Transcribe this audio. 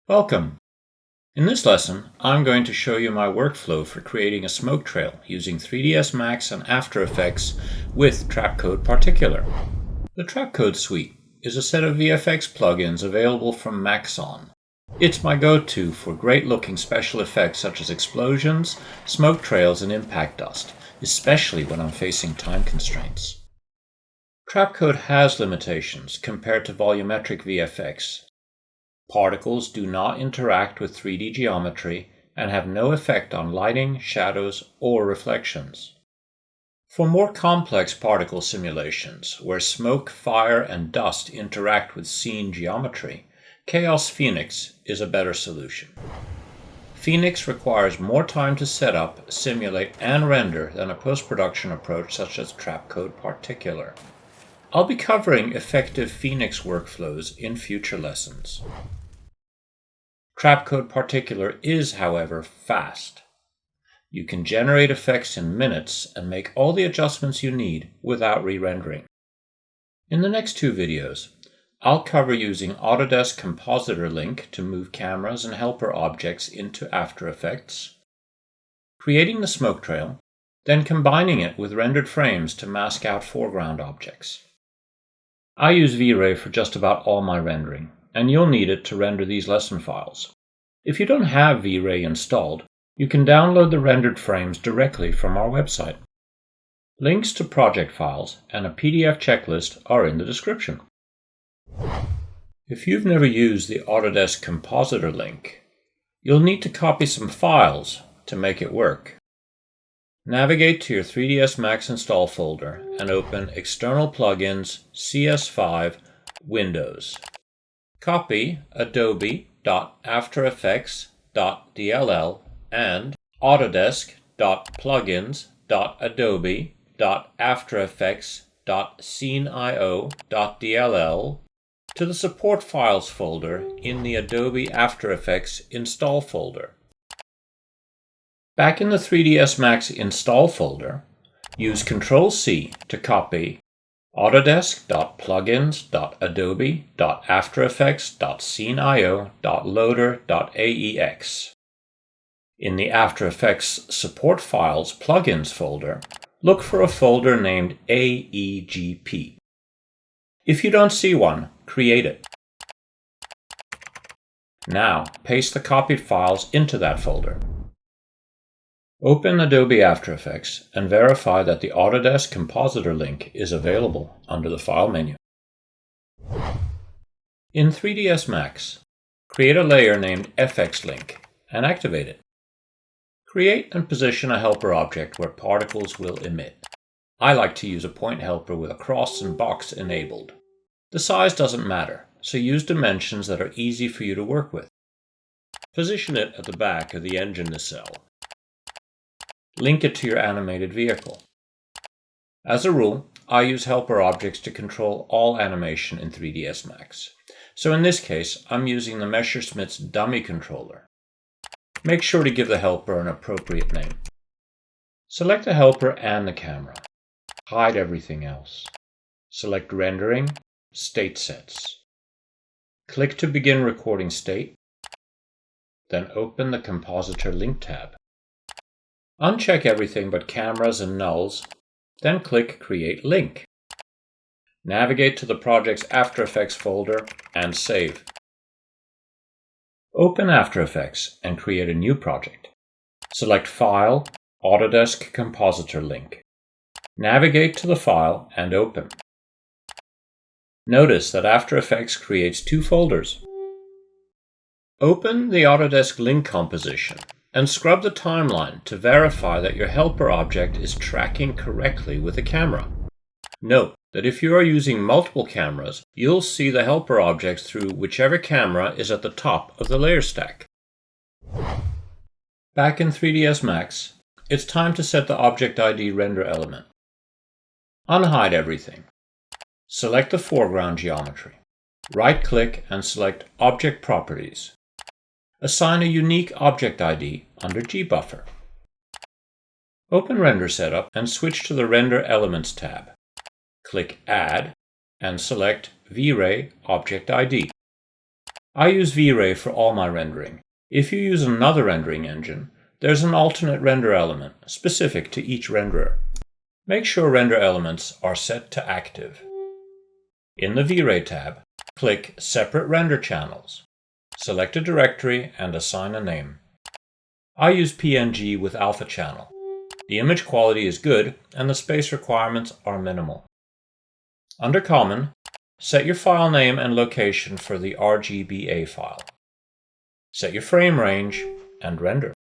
Welcome! In this lesson, I'm going to show you my workflow for creating a smoke trail using 3ds Max and After Effects with Trapcode Particular. The Trapcode suite is a set of VFX plugins available from Maxon. It's my go-to for great-looking special effects such as explosions, smoke trails, and impact dust, especially when I'm facing time constraints. Trapcode has limitations compared to volumetric VFX. Particles do not interact with 3D geometry and have no effect on lighting, shadows, or reflections. For more complex particle simulations, where smoke, fire, and dust interact with scene geometry, Chaos Phoenix is a better solution. Phoenix requires more time to set up, simulate, and render than a post-production approach such as Trapcode Particular. I'll be covering effective Phoenix workflows in future lessons. Trapcode Particular is, however, fast. You can generate effects in minutes and make all the adjustments you need without re-rendering. In the next two videos, I'll cover using Autodesk Compositor Link to move cameras and helper objects into After Effects, creating the smoke trail, then combining it with rendered frames to mask out foreground objects. I use VRay for just about all my rendering, and you'll need it to render these lesson files. If you don't have VRay installed, you can download the rendered frames directly from our website. Links to project files and a PDF checklist are in the description. If you've never used the Autodesk Compositor Link, you'll need to copy some files to make it work. Navigate to your 3ds Max install folder and open External Plugins, CS5, Windows. Copy adobe.aftereffects.dll and autodesk.plugins.adobe.aftereffects.sceneio.dll to the Support Files folder in the Adobe After Effects Install folder. Back in the 3ds Max Install folder, use Ctrl-C to copy autodesk.plugins.adobe.aftereffects.sceneio.loader.aex. In the After Effects Support Files Plugins folder, look for a folder named AEGP. If you don't see one, create it. Now, paste the copied files into that folder. Open Adobe After Effects and verify that the Autodesk Compositor Link is available under the File menu. In 3ds Max, create a layer named FX Link and activate it. Create and position a helper object where particles will emit. I like to use a point helper with a cross and box enabled. The size doesn't matter, so use dimensions that are easy for you to work with. Position it at the back of the engine nacelle. Link it to your animated vehicle. As a rule, I use helper objects to control all animation in 3ds Max. So in this case, I'm using the Messerschmitt's dummy controller. Make sure to give the helper an appropriate name. Select the helper and the camera. Hide everything else. Select Rendering, State Sets. Click to begin recording state. Then open the Compositor Link tab. Uncheck everything but cameras and nulls, then click Create Link. Navigate to the project's After Effects folder and save. Open After Effects and create a new project. Select File, Autodesk Compositor Link. Navigate to the file and open. Notice that After Effects creates two folders. Open the Autodesk Link composition and scrub the timeline to verify that your helper object is tracking correctly with the camera. Note that if you are using multiple cameras, you'll see the helper objects through whichever camera is at the top of the layer stack. Back in 3ds Max, it's time to set the Object ID render element. Unhide everything. Select the foreground geometry. Right-click and select Object Properties. Assign a unique Object ID under GBuffer. Open Render Setup and switch to the Render Elements tab. Click Add and select VRay Object ID. I use VRay for all my rendering. If you use another rendering engine, there's an alternate render element specific to each renderer. Make sure render elements are set to active. In the VRay tab, click Separate Render Channels. Select a directory and assign a name. I use PNG with alpha channel. The image quality is good and the space requirements are minimal. Under Common, set your file name and location for the RGBA file. Set your frame range and render.